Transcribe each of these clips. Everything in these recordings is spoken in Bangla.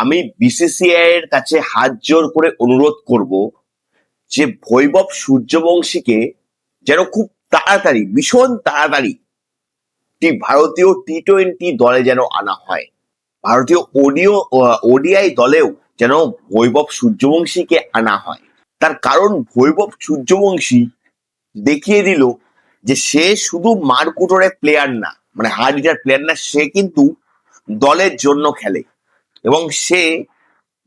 আমি বিসিসিআই এর কাছে হাত জোর করে অনুরোধ করব যে বৈভব সূর্যবংশীকে যেন খুব তাড়াতাড়ি, ভীষণ তাড়াতাড়ি ভারতীয় টি-20 দলে যেন আনা হয়। ভারতীয় ওডিআই দলেও যেন বৈভব সূর্যবংশীকে আনা হয়। তার কারণ বৈভব সূর্যবংশী দেখিয়ে দিল যে সে শুধু মারকুটরে প্লেয়ার না, মানে হার্ড হিটার প্লেয়ার না, সে কিন্তু দলের জন্য খেলে। এবং সে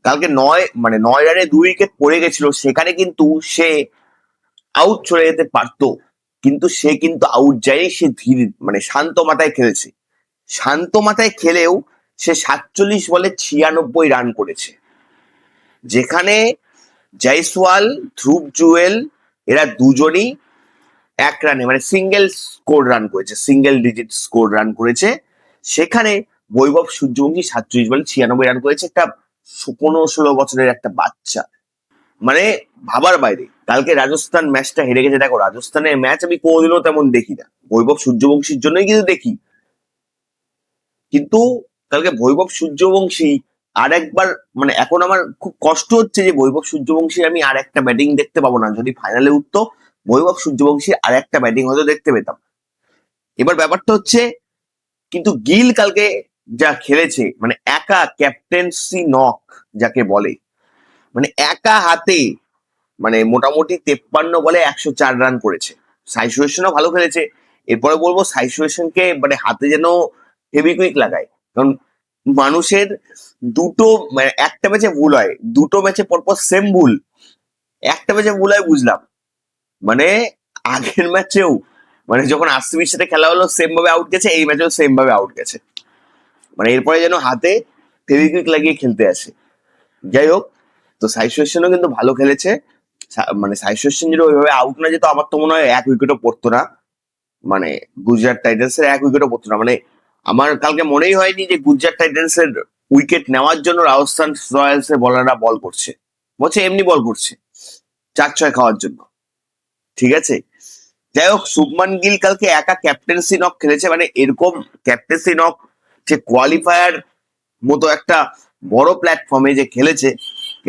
কালকে 9 রানে 2 উইকেট পড়ে গেছিল, সেখানে কিন্তু সে আউট চলে যেতে পারতো, কিন্তু সে কিন্তু আউট যায়নি। সে ধীর মানে শান্ত মাথায় খেলেছে। শান্ত মাথায় খেলেও সে 47 বলে 96 রান করেছে, যেখানে জয়সওয়াল, ধ্রুব জুয়েল এরা দুজনই 1 রানে মানে সিঙ্গেল স্কোর রান করেছে, সিঙ্গেল ডিজিট স্কোর রান করেছে। সেখানে বৈভব সূর্যবংশী 47 বলে 96 রান করেছে, একটা 15-16 বছরের একটা বাচ্চা, মানে ভাবার বাইরে। কালকে রাজস্থান ম্যাচটা হেরে গেছে, দেখো রাজস্থানের ম্যাচ আমি কোনোদিনও তেমন দেখি না, বৈভব সূর্যবংশীর জন্যই কিন্তু দেখি। কিন্তু কালকে বৈভব সূর্যবংশী আর একবার, মানে এখন আমার খুব কষ্ট হচ্ছে যে বৈভব সূর্যবংশী আমি আর একটা ব্যাটিং দেখতে পাবো না। যদি ফাইনালে উঠতো, বৈভব সূর্যবংশী আর একটা ব্যাটিং হয়তো দেখতে পেতাম। এবার ব্যাপারটা হচ্ছে, কিন্তু গিল কালকে যা খেলেছে, মানে একা ক্যাপ্টেন্সি নক যাকে বলে, মানে একা হাতে মানে মোটামুটি 53 বলে 104 রান করেছে। সাই সুদর্শনও ভালো খেলেছে। এরপরে বলবো সাই সুদর্শনকে মানে হাতে যেন হেভিকুইক লাগায়, কারণ মানুষের দুটো মানে একটা ম্যাচে ভুল হয়, দুটো ম্যাচে পরপর সেম ভুল, একটা ম্যাচে ভুল হয় বুঝলাম, মানে আগের ম্যাচেও মানে যখন আরসিবির সাথে খেলা হলো সেম ভাবে আউট গেছে, এই ম্যাচেও সেম ভাবে আউট গেছে, মানে এরপরে যেন হাতে ফেভিকুইক লাগিয়ে খেলতে আসে। যাই হোক, তো সাই সুদর্শনও কিন্তু ভালো খেলেছে। মানে সাই সুদর্শন যদি ওইভাবে আউট না যেত, আমার তো মনে হয় 1 উইকেটও পড়তো না, মানে গুজরাট টাইটান্স এর 1 উইকেটও পড়তো না। মানে আমার কালকে মনেই হয়নি যে গুজরাট টাইটান্স এর উইকেট নেওয়ার জন্য রাজস্থান রয়্যালস এর বলাররা বল করছে, বলছে এমনি বল করছে 4-6 খাওয়ার জন্য। ঠিক আছে, যাই হোক, শুভমান গিল কালকে একা ক্যাপ্টেন্সি নক খেলেছে, মানে এরকম ক্যাপ্টেন্সি নক যে কোয়ালিফায়ার মতো একটা বড় প্ল্যাটফর্মে যে খেলেছে,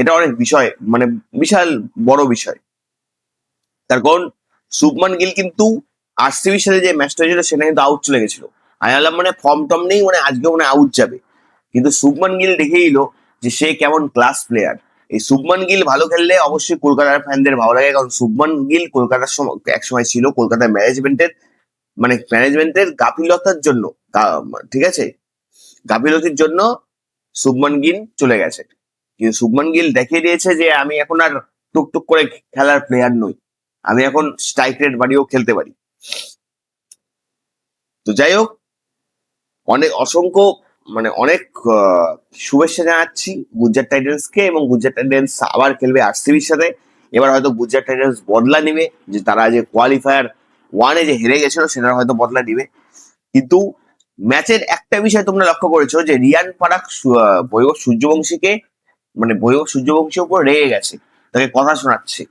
এটা অনেক বিষয়, মানে বিশাল বড় বিষয়। তার কারণ শুভমান গিল কিন্তু আরসিবির সাথে যে ম্যাচটা হয়েছিল সেটা কিন্তু আউট চলে গেছিল। আমি ভাবলাম মানে ফর্ম টম নেই, মানে আজকে মনে আউট যাবে, কিন্তু শুভমান গিল দেখে দিল যে সে কেমন ক্লাস প্লেয়ার। এই শুভমান গিল ভালো খেললে অবশ্যই কলকাতার ফ্যানদের ভালো লাগে, কারণ শুভমান গিল কলকাতার এক সময় ছিল কলকাতার ম্যানেজমেন্টের গাফিলতার জন্য, ঠিক আছে, গাফিলতির জন্য শুভমান গিল চলে গেছে। কিন্তু শুভমান গিল দেখিয়ে দিয়েছে যে আমি এখন আর টুকটুক করে খেলার প্লেয়ার নই, আমি এখন স্ট্রাইক রেট বাড়িয়েও খেলতে পারি। তো যাই হোক, অসংখ্য মানে অনেক শুভেচ্ছা জানাচ্ছি গুজরাট টাইটান্সকে, এবং গুজরাট টাইটান্স আবার খেলবে আরসিবির সাথে। এবার হয়তো গুজরাট টাইটান্স বদলা নিবে, যে তারা যে কোয়ালিফায়ার 1-এ যে হেরে গেছিল সেটার হয়তো বদলা নিবে। কিন্তু ম্যাচের একটা বিষয় তোমরা লক্ষ্য করেছো যে রিয়ান পারাক বৈভব সূর্যবংশীকে, মানে বৈভব সূর্যবংশীর উপর রেগে গেছে, তাকে কথা শোনাচ্ছে।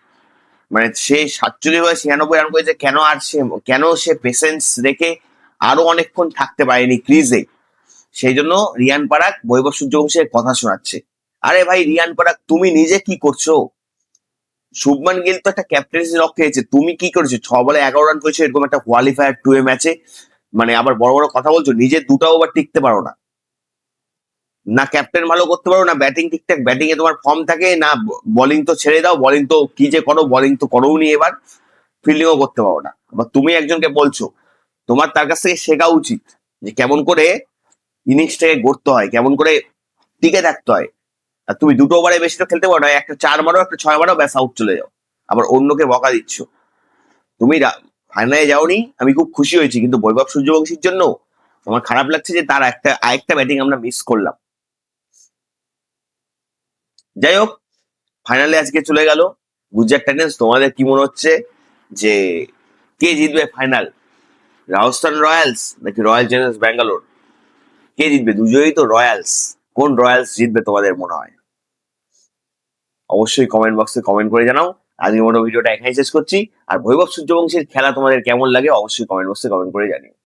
মানে সে 47 বা 96 রান করেছে, কেন সে পেশেন্স রেখে আরো অনেকক্ষণ থাকতে পারেনি ক্রিজে, সেই জন্য রিয়ান পারাক বৈভব সূর্যবংশীর কথা শোনাচ্ছে। আরে ভাই রিয়ান পারাক, তুমি নিজে কি করছো? শুভমান গিল তো একটা ক্যাপ্টেন্সি লক খেয়েছে, তুমি কি করেছো? 6 বলে 11 রান করেছো এরকম একটা কোয়ালিফায়ার 2-এ ম্যাচে, মানে আবার বড় বড় কথা বলছো, নিজে 2টা ওভার টিকতে পারো না, না ক্যাপ্টেন ভালো করতে পারো, না ব্যাটিং ঠিকঠাক ব্যাটিং এ তোমার ফর্ম থাকে, না বোলিং তো ছেড়ে দাও, বোলিং তো কি যে করো, বোলিং তো করোও নি এবার, ফিল্ডিংও করতে পারো না। আবার তুমি একজনকে বলছো, তোমার তার কাছ থেকে শেখা উচিত যে কেমন করে ইনিংসটাকে গড়তে হয়, কেমন করে টিকে থাকতে হয়। আর তুমি 2টো ওভারে বেশি তো খেলতে পারো না, একটা 4 মারো, একটা 6 মারো, ব্যাস আউট চলে যাও, আবার অন্যকে বকা দিচ্ছ। তুমি ফাইনালে যাওনি, আমি খুব খুশি হয়েছি, কিন্তু বৈভব সূর্যবংশীর জন্য আমার খারাপ লাগছে যে তার আরেকটা ব্যাটিং আমরা মিস করলাম। যাই হোক, ফাইনালে আজকে চলে গেল গুজরাট টাইটান্স। তোমাদের কি মনে হচ্ছে যে কে জিতবে ফাইনাল, রাজস্থান রয়্যালস নাকি রয়্যাল চ্যালেঞ্জার্স ব্যাঙ্গালোর? কে জিতবে? দুজনেই তো রয়্যালস, কোন রয়্যালস জিতবে তোমাদের মনে হয়? অবশ্যই কমেন্ট বক্সে কমেন্ট করে জানাও। আজকের মতো ভিডিওটা এখানেই শেষ করছি। আর বৈভব সূর্যবংশীর খেলা তোমাদের কেমন লাগে অবশ্যই কমেন্ট বক্সে কমেন্ট করে জানিও।